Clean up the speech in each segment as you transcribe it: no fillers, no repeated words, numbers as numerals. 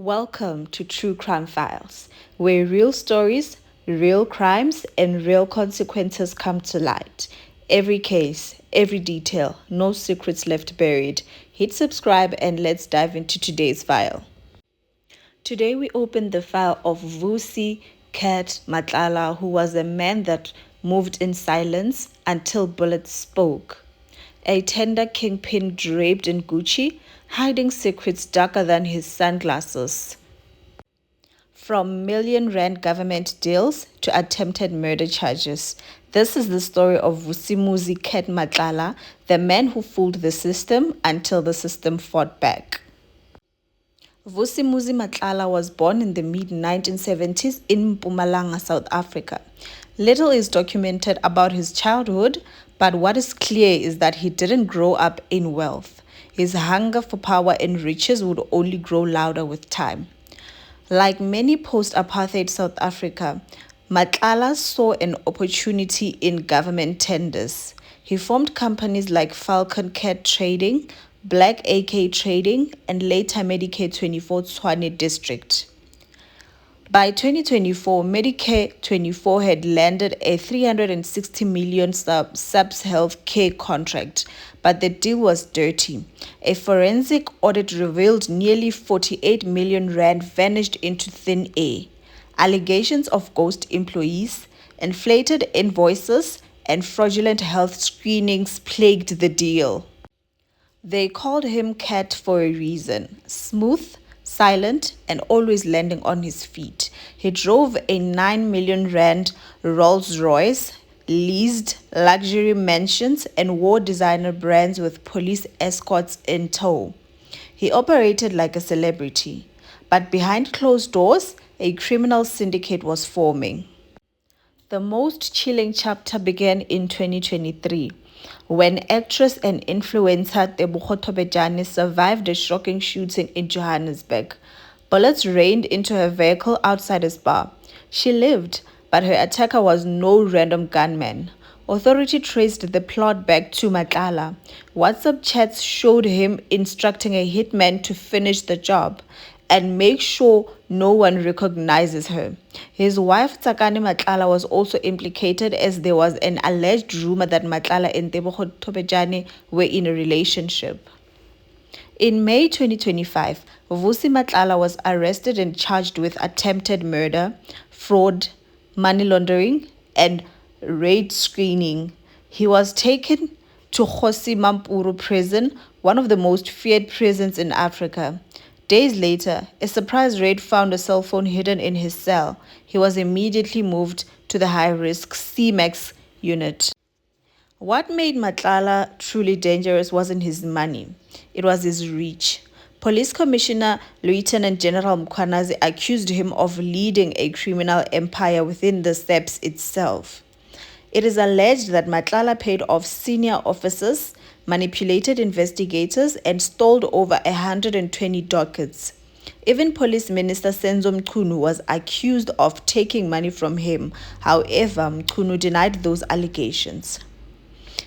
Welcome to True Crime Files, where real stories, real crimes, and real consequences come to light. Every case, every detail, no secrets left buried. Hit subscribe and let's dive into today's file. Today we open the file of Vusi Cat Matlala, who was a man that moved in silence until bullets spoke. A tender kingpin draped in Gucci, hiding secrets darker than his sunglasses. From million-rand government deals to attempted murder charges, this is the story of Vusimuzi Cat Matlala, the man who fooled the system until the system fought back. Vusimuzi Matlala was born in the mid-1970s in Mpumalanga, South Africa. Little is documented about his childhood, but what is clear is that he didn't grow up in wealth. His hunger for power and riches would only grow louder with time. Like many post-apartheid South Africa, Matlala saw an opportunity in government tenders. He formed companies like Falcon Cat Trading, Black AK Trading, and later Medicare 24 Tshwane District. By 2024, Medicare 24 had landed a 360 million subs health care contract, but the deal was dirty. A forensic audit revealed nearly 48 million rand vanished into thin air. Allegations of ghost employees, inflated invoices, and fraudulent health screenings plagued the deal. They called him Cat for a reason. Smooth, silent, and always landing on his feet. He drove a 9 million rand Rolls-Royce, leased luxury mansions, and wore designer brands with police escorts in tow. He operated like a celebrity, but behind closed doors, a criminal syndicate was forming. The most chilling chapter began in 2023, when actress and influencer Tebogo Tobejane survived a shocking shooting in Johannesburg. Bullets rained into her vehicle outside a spa. She lived, but her attacker was no random gunman. Authority traced the plot back to Matlala. WhatsApp chats showed him instructing a hitman to finish the job and make sure no one recognizes her. His wife Tsakani Matlala was also implicated, as there was an alleged rumor that Matlala and Tebogo Tobejane were in a relationship. In May 2025, Vusi Matlala was arrested and charged with attempted murder, fraud, money laundering, and raid screening. He was taken to Kgosi Mampuru prison, one of the most feared prisons in Africa. Days later, a surprise raid found a cell phone hidden in his cell. He was immediately moved to the high-risk CMAX unit. What made Matlala truly dangerous wasn't his money, it was his reach. Police Commissioner Lieutenant General Mkhwanazi accused him of leading a criminal empire within the SAPS itself. It is alleged that Matlala paid off senior officers, manipulated investigators, and stole over 120 dockets. Even Police Minister Senzo Mchunu was accused of taking money from him. However, Mchunu denied those allegations.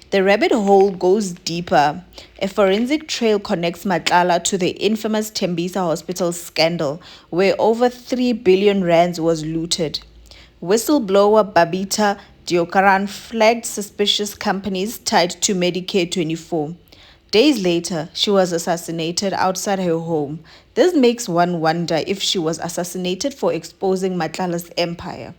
The rabbit hole goes deeper. A forensic trail connects Matlala to the infamous Tembisa Hospital scandal, where over 3 billion rands was looted. Whistleblower Babita Deokaran flagged suspicious companies tied to Medicare 24. Days later, she was assassinated outside her home. This makes one wonder if she was assassinated for exposing Matlala's empire.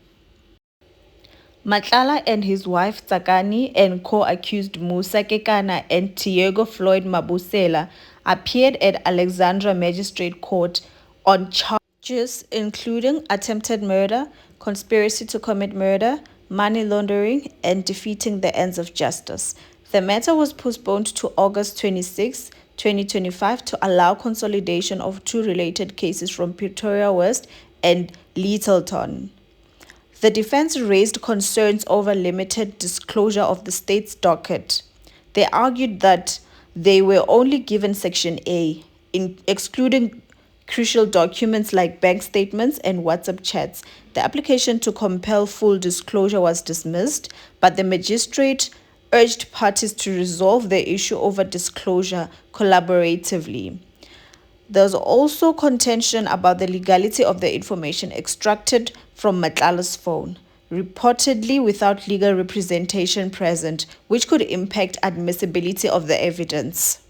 Matlala and his wife Tsakani and co-accused Musa Kekana and Diego Floyd Mabusela appeared at Alexandra Magistrate Court on charges including attempted murder, conspiracy to commit murder, money laundering, and defeating the ends of justice. The matter was postponed to August 26, 2025 to allow consolidation of two related cases from Pretoria West and Littleton. The defense raised concerns over limited disclosure of the state's docket. They argued that they were only given Section A, excluding crucial documents like bank statements and WhatsApp chats. The application to compel full disclosure was dismissed, but the magistrate urged parties to resolve the issue over disclosure collaboratively. There's also contention about the legality of the information extracted from Matlala's phone, reportedly without legal representation present, which could impact admissibility of the evidence.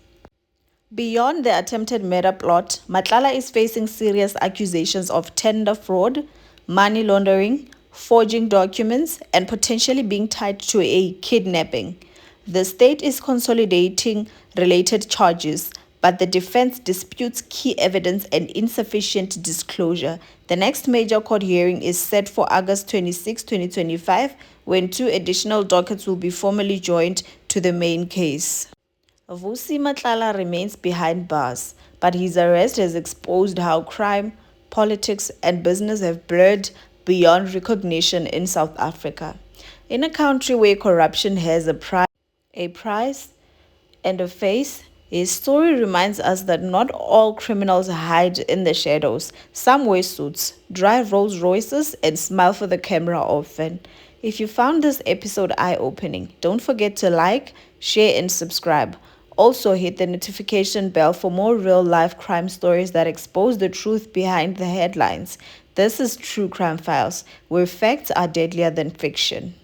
Beyond the attempted murder plot, Matlala is facing serious accusations of tender fraud, money laundering, forging documents, and potentially being tied to a kidnapping. The state is consolidating related charges, but the defense disputes key evidence and insufficient disclosure. The next major court hearing is set for August 26, 2025, when 2 additional dockets will be formally joined to the main case. Vusimuzi Matlala remains behind bars, but his arrest has exposed how crime, politics, and business have blurred beyond recognition in South Africa. In a country where corruption has a price and a face, his story reminds us that not all criminals hide in the shadows. Some wear suits, drive Rolls Royces, and smile for the camera often. If you found this episode eye-opening, don't forget to like, share, and subscribe. Also, hit the notification bell for more real-life crime stories that expose the truth behind the headlines. This is True Crime Files, where facts are deadlier than fiction.